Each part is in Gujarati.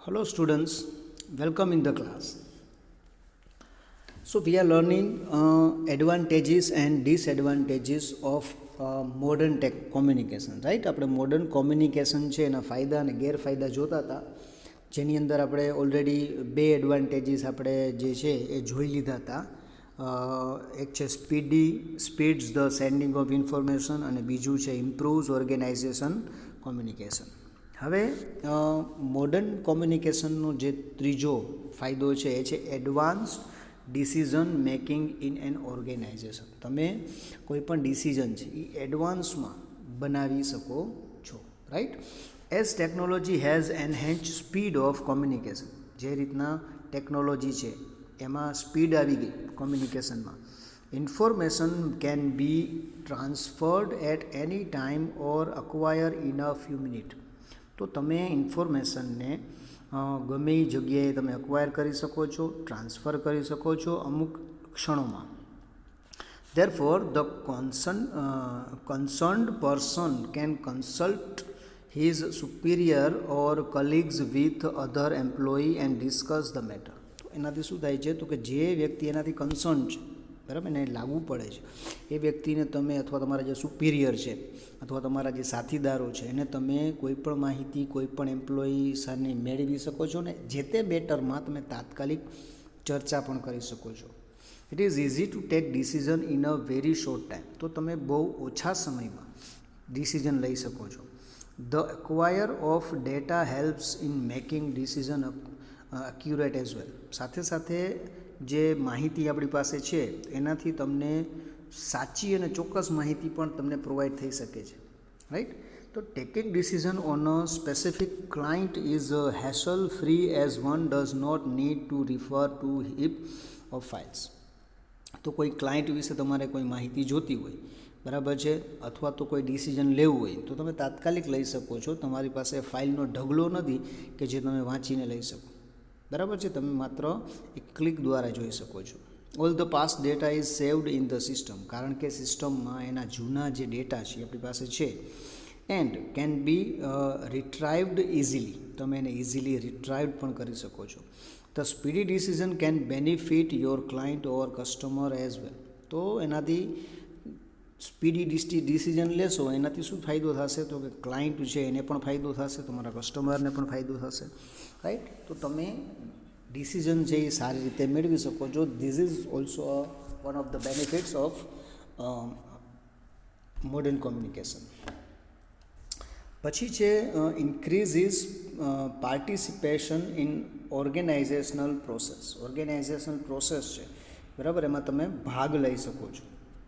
Hello students, welcome in the class. So we are learning advantages and disadvantages of modern tech communication, right? આપણે modern communication છે એના ફાયદા અને ગેરફાયદા જોતા હતા, જેની અંદર આપણે ઓલરેડી બે એડવાન્ટેજીસ આપણે જે છે એ જોઈ લીધા હતા. એક છે speeds the sending of information અને બીજું છે ઇમ્પ્રૂવ્સ ઓર્ગેનાઇઝેશન કોમ્યુનિકેશન. હવે મોડર્ન કોમ્યુનિકેશનનો જે ત્રીજો ફાયદો છે એ છે advanced decision making in an organisation. તમે કોઈ પણ ડિસિઝન છે એ એડવાન્સમાં બનાવી શકો છો, right? As technology has enhance speed of communication. જે રીતના ટેકનોલોજી છે એમાં સ્પીડ આવી ગઈ કોમ્યુનિકેશનમાં. Information can be transferred at any time or acquire in a few minute. તો તમે ઇન્ફોર્મેશનને ગમે એ જગ્યાએ તમે અક્વાયર કરી શકો છો, ટ્રાન્સફર કરી શકો છો અમુક ક્ષણોમાં. Therefore the concerned person can consult his superior or colleagues with other employee and discuss the matter. તો એનાથી શું થાય છે, તો કે જે વ્યક્તિ એનાથી કન્સર્ન છે, બરાબર, એને લાગુ પડે છે, એ વ્યક્તિને તમે અથવા તમારા જે સુપિરિયર છે અથવા તમારા જે સાથીદારો છે એને તમે કોઈપણ માહિતી કોઈપણ એમ્પ્લોયી સાથે મેળવી શકો છો ને જે તે મેટરમાં તમે તાત્કાલિક ચર્ચા પણ કરી શકો છો. It is easy to take decision in a very short time. તો તમે બહુ ઓછા સમયમાં ડિસિઝન લઈ શકો છો. The acquire of data helps in making decision accurate as well. સાથે સાથે જે માહિતી આપણી પાસે છે એનાથી તમને સાચી અને ચોક્કસ માહિતી પણ તમને પ્રોવાઈડ થઈ શકે છે, રાઈટ? તો taking decision on a specific client is hassle free as one does not need to refer to heap of files. તો કોઈ ક્લાયન્ટ વિશે તમારે કોઈ માહિતી જોતી હોય, બરાબર છે, અથવા તો કોઈ ડિસિઝન લેવું હોય તો તમે તાત્કાલિક લઈ શકો છો. તમારી પાસે ફાઇલનો ઢગલો નથી કે જે તમે વાંચીને લઈ શકો, બરાબર છે. તમે માત્ર એક ક્લિક દ્વારા જોઈ શકો છો. All the past data is saved in the system. કારણ કે સિસ્ટમમાં એના જૂના જે ડેટા છે આપણી પાસે છે એન્ડ કેન બી રિટ્રાઇવ્ડ ઇઝીલી. તમે એને ઇઝીલી રિટ્રાઇવ્ડ પણ કરી શકો છો. The speedy decision can benefit your client or customer as well. તો એનાથી સ્પીડી ડિસિઝન લેશો એનાથી શું ફાયદો થશે, તો કે ક્લાયન્ટ છે એને પણ ફાયદો થશે, તમારા કસ્ટમરને પણ ફાયદો થશે, રાઈટ? તો તમે ડિસિઝન છે એ સારી રીતે મેળવી શકો છો. This is also one of the benefits of modern communication. પછી છે increases participation in organisational process. Organisational process છે, બરાબર, એમાં તમે ભાગ લઈ શકો છો,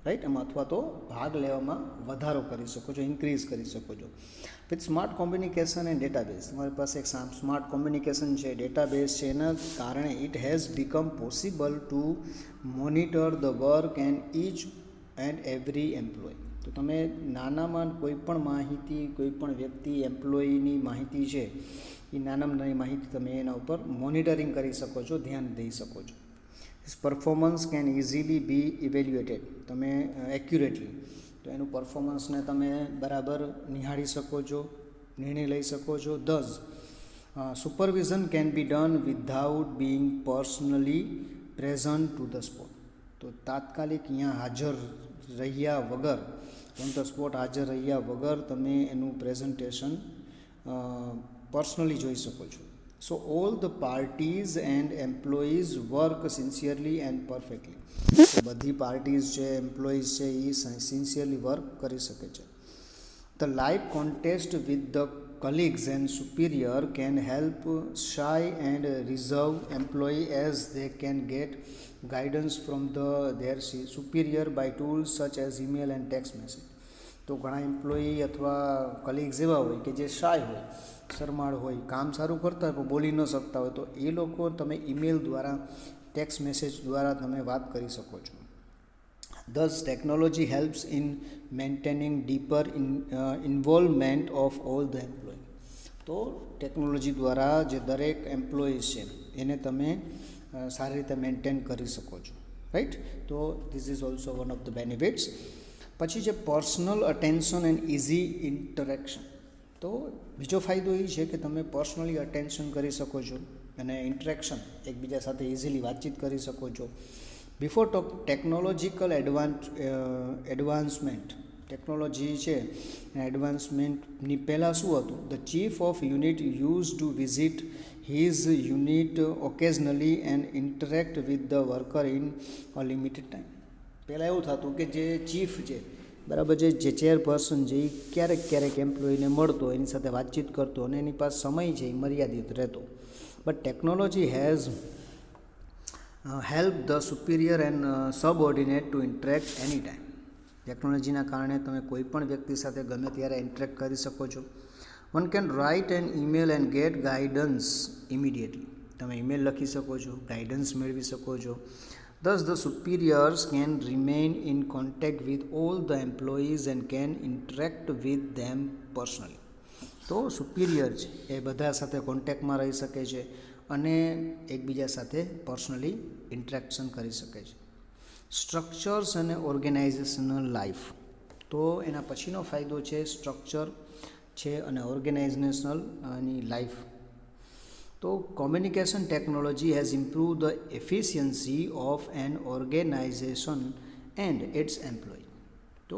રાઈટ? એમાં અથવા તો ભાગ લેવામાં વધારો કરી શકો છો, ઇન્ક્રીઝ કરી શકો છો. With smart communication and database. તમારી પાસે એક સ્માર્ટ કોમ્યુનિકેશન છે, ડેટાબેઝ છે, એના કારણે it has become possible to monitor the work and each and every employee. તો તમે નાનામાં કોઈ પણ માહિતી, કોઈ પણ વ્યક્તિ, એમ્પ્લોયીની માહિતી છે એ નાનામાં નાની માહિતી તમે એના ઉપર મોનિટરિંગ કરી શકો છો, ધ્યાન દઈ શકો છો. Performance can easily B evaluated. તમે એક્યુરેટલી તો એનું પરફોર્મન્સને તમે બરાબર નિહાળી શકો છો, નિર્ણય લઈ શકો છો. This supervision can be done without Bing personally present to the spot. તો તાત્કાલિક અહીંયા હાજર રહ્યા વગર, ઓન ધ સ્પોટ હાજર રહ્યા વગર તમે એનું પ્રેઝન્ટેશન પર્સનલી જોઈ શકો છો. So all the parties and employees work sincerely and perfectly. તો બધી પાર્ટીઝ છે, એમ્પ્લોઈઝ છે એ સિન્સિયરલી વર્ક કરી શકે છે. The live contest with the colleagues and superior can help shy and reserved employee as they can get guidance from their superior by tools such as email and text message. તો ઘણા એમ્પ્લોયી અથવા કલીગ્સ એવા હોય કે જે શાય હોય, શરમાળ હોય, કામ સારું કરતા હોય પણ બોલી ન શકતા હોય, તો એ લોકો તમે ઈમેલ દ્વારા, ટેક્સ્ટ મેસેજ દ્વારા તમે વાત કરી શકો છો. Thus technology helps in maintaining deeper involvement of all the employee. તો ટેકનોલોજી દ્વારા જે દરેક એમ્પ્લોઈઝ છે એને તમે સારી રીતે મેન્ટેન કરી શકો છો, રાઈટ? તો this is also one of the benefits. પછી છે personal attention and easy interaction. તો બીજો ફાયદો એ છે કે તમે પર્સનલી અટેન્શન કરી શકો છો અને ઇન્ટરેક્શન એકબીજા સાથે ઇઝીલી વાતચીત કરી શકો છો. બિફોર ટેકનોલોજીકલ એડવાન્સમેન્ટ, ટેકનોલોજી છે એડવાન્સમેન્ટની પહેલાં શું હતું? The chief of unit use to visit his unit occasionally and interact with the worker in a limited time. પહેલાં એવું થતું કે જે ચીફ છે, બરાબર છે, જે ચેરપર્સન છે, એ ક્યારેક એમ્પ્લોયીને મળતો, એની સાથે વાતચીત કરતો અને એની પાસે સમય છે એ મર્યાદિત રહેતો. But technology has help the superior and subordinate to interact any time. ટેકનોલોજીના કારણે તમે કોઈ પણ વ્યક્તિ સાથે ગમે ત્યારે ઇન્ટરેક્ટ કરી શકો છો. One can write an email and gate guidance immediately. તમે ઈમેલ લખી શકો છો, ગાઈડન્સ મેળવી શકો છો. Thus, the superiors can remain in contact with all the employees and can interact with them personally. તો સુપિરિયર છે એ બધા સાથે કોન્ટેક્ટમાં રહી શકે છે અને એકબીજા સાથે પર્સનલી ઇન્ટરેક્શન કરી શકે છે. સ્ટ્રક્ચર્સ અને ઓર્ગેનાઇઝેશનલ લાઈફ. તો એના પછીનો ફાયદો છે સ્ટ્રક્ચર છે અને ઓર્ગેનાઇઝેશનલ ની લાઈફ. તો communication technology has improve the efficiency of an organisation and its employee. તો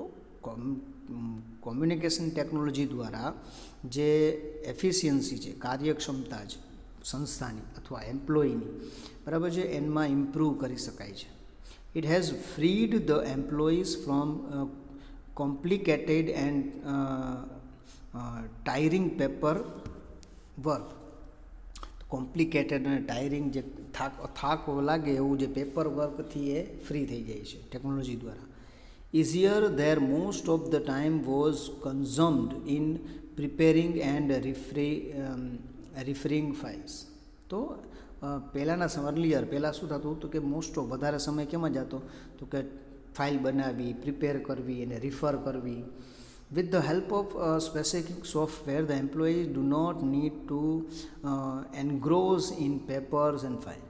કોમ્યુનિકેશન ટેકનોલોજી દ્વારા જે એફિશિયન્સી છે, કાર્યક્ષમતા છે સંસ્થાની અથવા એમ્પ્લોયીની, બરાબર છે, એમાં ઇમ્પ્રૂવ કરી શકાય છે. It has freed the employees from complicated and tiring paper work. Complicated અને ટાયરિંગ જે થાક લાગે એવું જે પેપર વર્કથી એ ફ્રી થઈ જાય છે ટેકનોલોજી દ્વારા. Easier there most of the time was consumed in preparing and referring files. તો પહેલાં શું થતું હતું કે મોસ્ટ ઓફ વધારે સમય કેમાં જતો તો કે ફાઇલ બનાવી, પ્રિપેર કરવી અને રિફર કરવી. With the help of specific software, the employees do not need to engross in papers and files.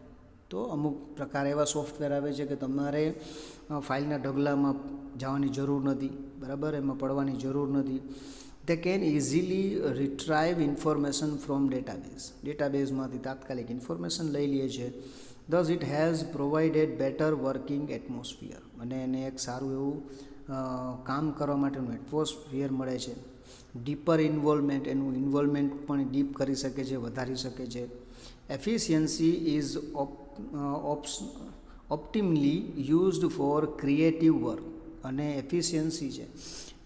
તો અમુક પ્રકાર એવા સોફ્ટવેર આવે છે કે તમારે ફાઇલના ઢગલામાં જવાની જરૂર નથી, બરાબર, એમાં પડવાની જરૂર નથી. They can easily retrieve information from ડેટાબેઝમાંથી તાત્કાલિક ઇન્ફોર્મેશન લઈ લે છે. Thus it has provided better working atmosphere. અને એને એક સારું એવું કામ કરવા માટેનું એટમોસ્ફિયર મળે છે. ડીપર ઇન્વોલ્વમેન્ટ, એનું ઇન્વોલ્વમેન્ટ પણ ડીપ કરી શકે છે, વધારી શકે છે. Efficiency is optimally used for creative work. અને એફિશિયન્સી છે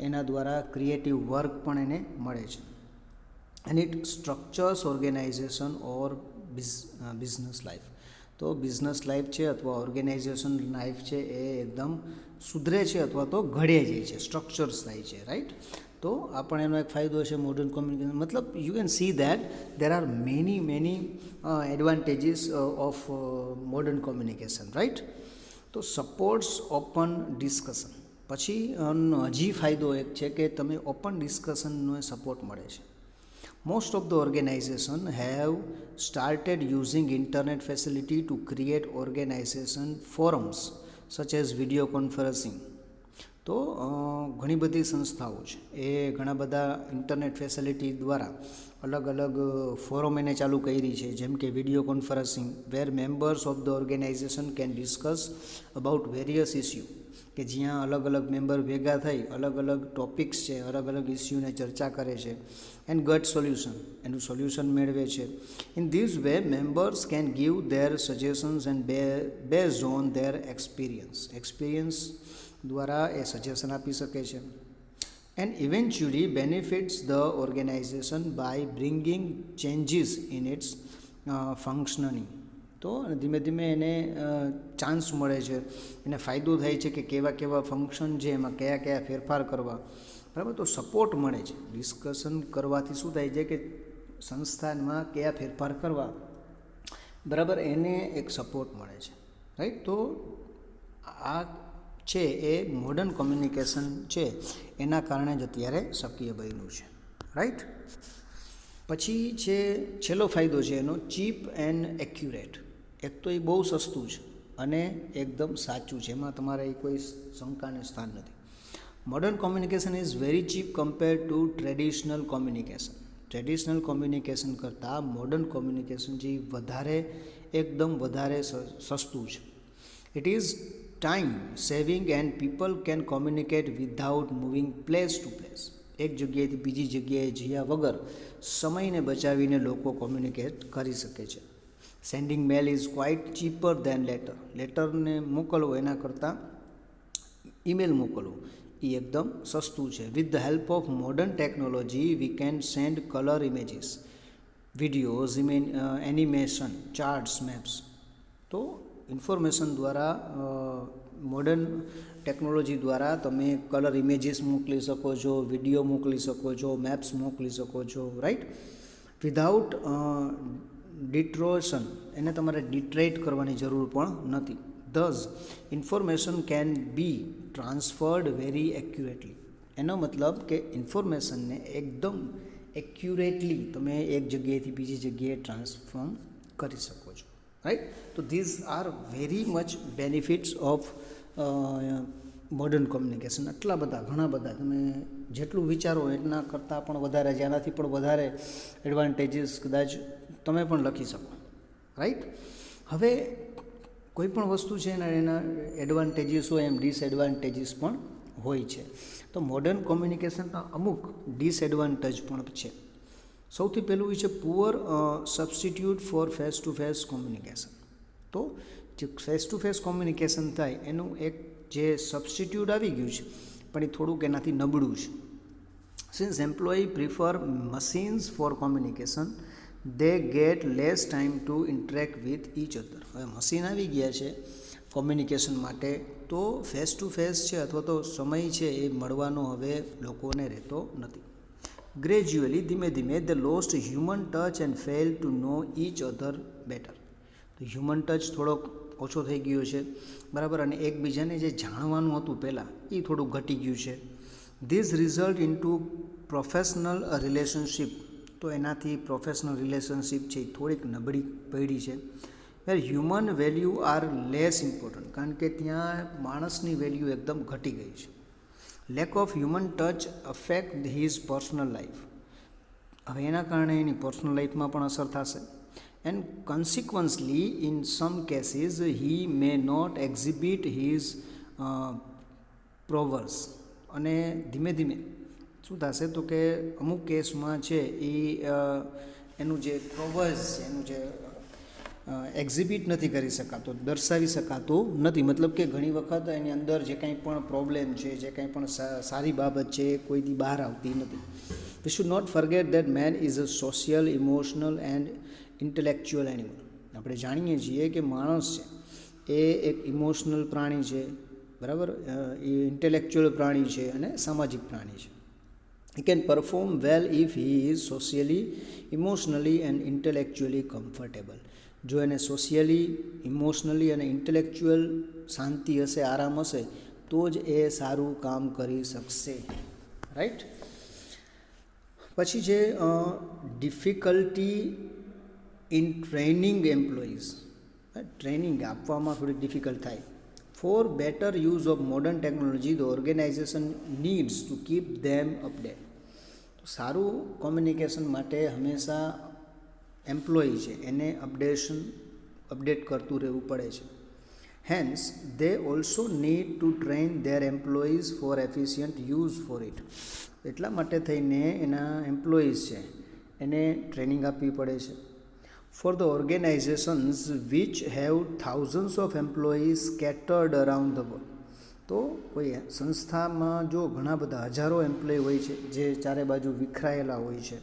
એના દ્વારા ક્રિએટિવ વર્ક પણ એને મળે છે. And it structures organization or business life. તો બિઝનેસ લાઈફ છે અથવા ઓર્ગેનાઇઝેશન લાઈફ છે એ એકદમ સુધરે છે અથવા તો ઘડે જાય છે, સ્ટ્રક્ચર્સ થાય છે, રાઈટ. તો આ પણ એનો એક ફાયદો છે મોડર્ન કોમ્યુનિકેશન. મતલબ you can see that there are many advantages of modern communication, right. તો સપોર્ટ્સ ઓપન ડિસ્કશન. પછી હજી ફાયદો એક છે કે તમે ઓપન ડિસ્કશનનો સપોર્ટ મળે છે. Most of the organizations have started using internet facility to create organization forums such as video conferencing. તો ઘણી બધી સંસ્થાઓ છે એ ઘણા બધા ઇન્ટરનેટ ફેસિલિટી દ્વારા અલગ અલગ ફોરમ એને ચાલુ કરી છે, જેમ કે video conferencing, where members of the organisation can discuss about various issue. કે જ્યાં અલગ અલગ મેમ્બર ભેગા થઈ અલગ અલગ ટોપિક્સ છે, અલગ અલગ ઇસ્યુને ચર્ચા કરે છે એન્ડ ગટ સોલ્યુશન, એનું સોલ્યુશન મેળવે છે. In this way members can give their suggestions and based on their experience દ્વારા એ સજેશન આપી શકે છે. And eventually benefits the organisation by bringing changes in its functioning. તો ધીમે ધીમે એને ચાન્સ મળે છે, એને ફાયદો થાય છે કે કેવા ફંક્શન છે એમાં કયા ફેરફાર કરવા, બરાબર. તો સપોર્ટ મળે છે. ડિસ્કશન કરવાથી શું થાય છે કે સંસ્થામાં કયા ફેરફાર કરવા, બરાબર, એને એક સપોર્ટ મળે છે, રાઈટ. તો આ છે એ મોડર્ન કોમ્યુનિકેશન છે એના કારણે જ અત્યારે શક્ય બન્યું છે, રાઈટ. પછી છે છેલ્લો ફાયદો છે એનો ચીપ એન્ડ એક્યુરેટ. એક તો એ બહુ સસ્તું છે અને એકદમ સાચું છે, એમાં તમારે કોઈ શંકાને સ્થાન નથી. Modern communication is very cheap compare to traditional communication. Traditional communication કરતાં મોડર્ન કોમ્યુનિકેશન જે એકદમ વધારે સસ્તું છે. It is time saving and people can communicate without moving place to place. એક જગ્યાએથી બીજી જગ્યાએ જયા વગર સમયને બચાવીને લોકો કોમ્યુનિકેટ કરી શકે છે. Sending mail is quite cheaper than letter. લેટરને મોકલવો એના કરતાં ઈમેલ મોકલવો એ એકદમ સસ્તું છે. With the help of modern technology we can send colour images, videos, animation, charts, maps. તો ઇન્ફોર્મેશન દ્વારા મોડર્ન ટેકનોલોજી દ્વારા તમે કલર ઇમેજીસ મોકલી શકો છો, વિડીયો મોકલી શકો છો, મેપ્સ મોકલી શકો છો, રાઈટ. વિધાઉટ ડિટ્રોશન, એને તમારે ડિટ્રેટ કરવાની જરૂર પણ નથી. This information can be transferred very accurately. એનો મતલબ કે ઇન્ફોર્મેશનને એકદમ એક્યુરેટલી તમે એક જગ્યાએથી બીજી જગ્યાએ ટ્રાન્સફોર્મ કરી શકો છો, રાઈટ. તો these are very much benefits of modern communication. ઘણા બધા તમે જેટલું વિચારો એના કરતાં પણ વધારે, જેનાથી પણ વધારે એડવાન્ટેજીસ કદાચ તમે પણ લખી શકો, રાઈટ. હવે કોઈ પણ વસ્તુ છે એના એડવાન્ટેજીસ હોય એમ ડિસએડવાન્ટેજીસ પણ હોય છે. તો મોડર્ન કોમ્યુનિકેશનના અમુક ડિસએડવાન્ટેજ પણ છે. સૌથી પહેલું છે poor substitute for face to face communication. તો જે ફેસ ટુ ફેસ કોમ્યુનિકેશન થાય એનું એક જે સબસ્ટિટ્યૂટ આવી ગયું છે પણ એ થોડુંક એનાથી નબળું છે. Since employee prefer machines for communication, they get less time to interact with each other. હવે મશીન આવી ગયા છે કોમ્યુનિકેશન માટે, તો ફેસ ટુ ફેસ છે અથવા તો સમય છે એ મળવાનો હવે લોકોને રહેતો નથી. ગ્રેજ્યુઅલી, ધીમે ધીમે, they lost human touch and fail to know each other better. તો હ્યુમન ટચ થોડોક ઓછો થઈ ગયો છે, બરાબર, અને એકબીજાને જે જાણવાનું હતું પહેલાં એ થોડું ઘટી ગયું છે. This result in to professional relationship. તો એનાથી પ્રોફેશનલ રિલેશનશીપ છે એ થોડીક નબળી પડી છે. Where human value are less important, કારણ કે ત્યાં માણસની વેલ્યુ એકદમ ઘટી ગઈ છે. Lack of human touch affect his personal life. હવે એના કારણે એની પર્સનલ લાઈફમાં પણ અસર થશે. And consequently in some cases he may not exhibit his prowess. અને ધીમે ધીમે શું થશે તો કે અમુક કેસમાં છે એ એનું જે પ્રોવર્સ છે, એનું જે એક્ઝિબિટ નથી કરી શકાતો, દર્શાવી શકાતો નથી. મતલબ કે ઘણી વખત એની અંદર જે કંઈ પણ પ્રોબ્લેમ છે, જે કંઈ પણ સારી બાબત છે એ કોઈથી બહાર આવતી નથી. We should not forget that man is a social, emotional and intellectual animal. આપણે જાણીએ છીએ કે માણસ છે એ એક ઇમોશનલ પ્રાણી છે, બરાબર, એ ઇન્ટેલેક્ચ્યુઅલ પ્રાણી છે અને સામાજિક પ્રાણી છે. He can perform well if he is socially, emotionally and intellectually comfortable. જો એને સોશિયલી, ઇમોશનલી અને ઇન્ટેલેક્ચ્યુઅલ શાંતિ હશે, આરામ હશે, તો જ એ સારું કામ કરી શકશે, રાઈટ. પછી છે difficulty in training employees. Training આપવામાં થોડીક ડિફિકલ્ટ થાય. For better use of modern technology, the organization needs to keep them updated. તો સારું કોમ્યુનિકેશન માટે હંમેશા એમ્પ્લોયી છે એને અપડેટ કરતું રહેવું પડે છે. Hence they also need to train their employees for efficient use for it. એટલા માટે થઈને એના એમ્પ્લોઈઝ છે એને ટ્રેનિંગ આપવી પડે છે. For the organizations which have thousands of employees scattered around the world. તો કોઈ સંસ્થામાં જો ઘણા બધા હજારો એમ્પ્લોય હોય છે જે ચારે બાજુ વિખરાયેલા હોય છે,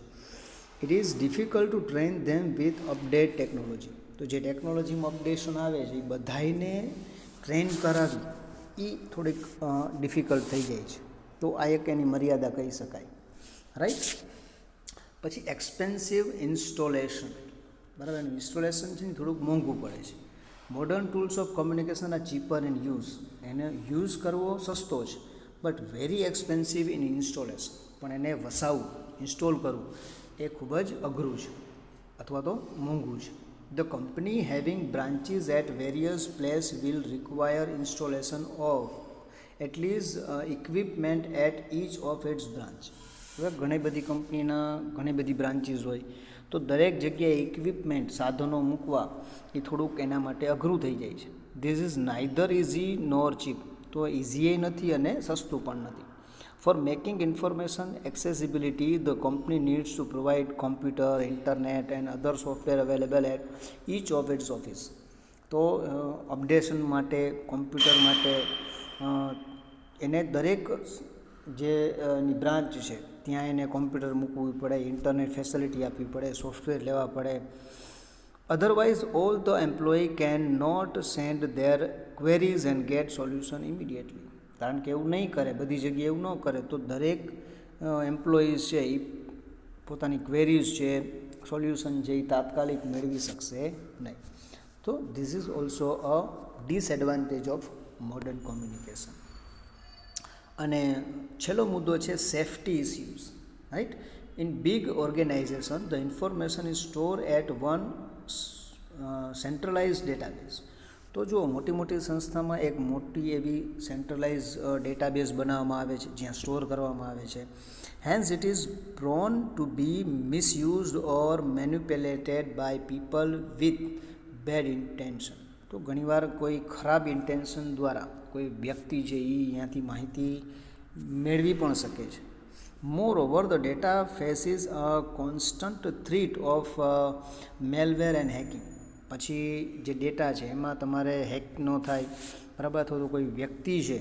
it is difficult to train them with update technology. તો જે ટેકનોલોજીમાં અપડેશન આવે છે એ બધાને ટ્રેન કરાવી એ થોડીક ડિફિકલ્ટ થઈ જાય છે. તો આ એક એની મર્યાદા કહી શકાય, રાઈટ. પછી એક્સપેન્સિવ ઇન્સ્ટોલેશન. બરાબર, એનું ઇન્સ્ટોલેશન છે ને થોડુંક મોંઘું પડે છે. Modern tools of communication are cheaper in use. એને યુઝ કરવો સસ્તો છે, but very expensive in installation. પણ એને વસાવવું, ઇન્સ્ટોલ કરવું એ ખૂબ જ અઘરું છે અથવા તો મોંઘું છે. The company having branches at various place will require installation of at least equipment at each of its branch. હવે ઘણી બધી કંપનીના ઘણી બધી બ્રાન્ચીસ હોય તો દરેક જગ્યાએ ઇક્વિપમેન્ટ સાધનો મૂકવા એ થોડુંક એના માટે અઘરું થઈ જાય છે. This is neither easy nor cheap. તો ઇઝીએ નથી અને સસ્તું પણ નથી. For making information accessibility, the company needs to provide computer, internet and other software available at each of its office. તો અપડેશન માટે કોમ્પ્યુટર માટે એને દરેક જે બ્રાન્ચ છે ત્યાં એને કોમ્પ્યુટર મૂકવું પડે, ઇન્ટરનેટ ફેસિલિટી આપવી પડે, સોફ્ટવેર લેવા પડે. Otherwise all the employee can not send their queries and get solution immediately. કારણ કે એવું નહીં કરે, બધી જગ્યાએ એવું ન કરે તો દરેક એમ્પ્લોઈઝ છે એ પોતાની ક્વેરીઝ છે, સોલ્યુશન છે એ તાત્કાલિક મેળવી શકશે નહીં. તો this is also a disadvantage of modern communication. અને છેલ્લો મુદ્દો છે safety issues. Right, in big organisation the information is store at one centralise database. તો જો મોટી મોટી સંસ્થામાં એક મોટી એવી સેન્ટ્રલાઇઝ ડેટાબેઝ બનાવવામાં આવે છે જ્યાં સ્ટોર કરવામાં આવે છે. Hence it is prone to be misused or manipulated by people with bad intention. તો ઘણીવાર કોઈ ખરાબ ઇન્ટેન્શન દ્વારા કોઈ વ્યક્તિ છે એ અહીંયાથી માહિતી મેળવી પણ શકે છે. Moreover the data faces a constant threat of malware and hacking. પછી જે ડેટા છે એમાં તમારે હેક ન થાય, બરાબર, અથવા તો કોઈ વ્યક્તિ છે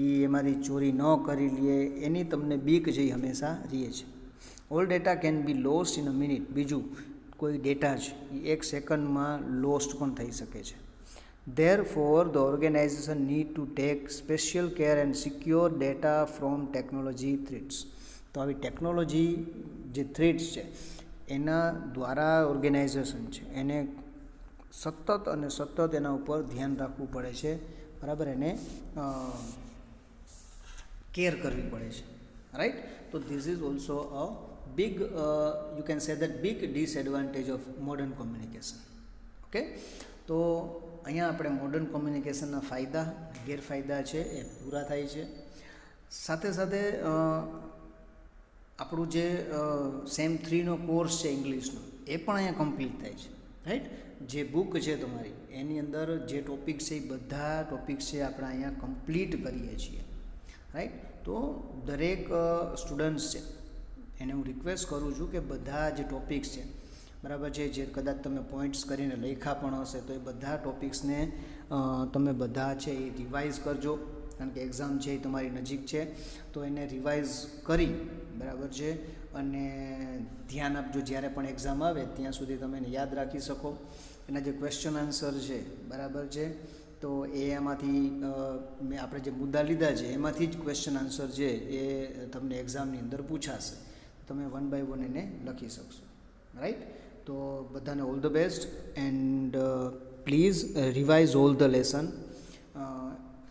એ એમાંથી ચોરી ન કરી લે એની તમને બીક જે હંમેશા રહે છે. All data can be lost in a minute. બીજું કોઈ ડેટા છે એ 1 સેકન્ડમાં લોસ્ટ પણ થઈ શકે છે. Therefore, the organization need to take special care and secure data from technology threats. તો આવી ટેકનોલોજી જે થ્રેટ્સ છે એના દ્વારા ઓર્ગેનાઇઝેશન છે એને સતત અને સતત એના ઉપર ધ્યાન રાખવું પડે છે, બરાબર, એને કેર કરવી પડે છે. રાઈટ, તો this is also a big you can say that big disadvantage of modern communication. Okay, તો અહીંયા આપણે મોડર્ન કોમ્યુનિકેશનના ફાયદા ગેરફાયદા છે એ પૂરા થાય છે. સાથે સાથે આપણું જે સેમ 3નો કોર્સ છે ઇંગ્લિશનો એ પણ અહીંયા કમ્પ્લીટ થાય છે. રાઈટ, જે બુક છે તમારી એની અંદર જે ટોપિક છે એ બધા ટોપિક્સ છે આપણે અહીંયા કમ્પ્લીટ કરીએ છીએ. રાઈટ, તો દરેક સ્ટુડન્ટ્સ છે એને હું રિક્વેસ્ટ કરું છું કે બધા જે ટોપિક્સ છે, બરાબર છે, જે કદાચ તમે પોઈન્ટ્સ કરીને લખ્યા પણ હશે તો એ બધા ટોપિક્સને તમે બધા છે એ રિવાઇઝ કરજો. કારણ કે એક્ઝામ છે એ તમારી નજીક છે તો એને રિવાઇઝ કરી, બરાબર છે, અને ધ્યાન આપજો. જ્યારે પણ એક્ઝામ આવે ત્યાં સુધી તમે એને યાદ રાખી શકો. એના જે ક્વેશ્ચન આન્સર છે, બરાબર છે, તો એ એમાંથી મેં આપણે જે મુદ્દા લીધા છે એમાંથી જ ક્વેશ્ચન આન્સર છે એ તમને એક્ઝામની અંદર પૂછાશે. તમે 1 by 1 એને લખી શકશો. રાઈટ, તો બધાને all the best and please revise all the lesson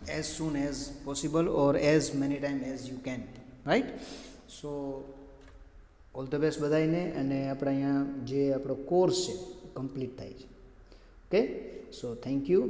as soon as possible or as many time as you can. Right, so all the best બધાને. અને આપણે અહીંયા જે આપણો કોર્સ છે કમ્પ્લીટ થાય છે. Okay, so thank you.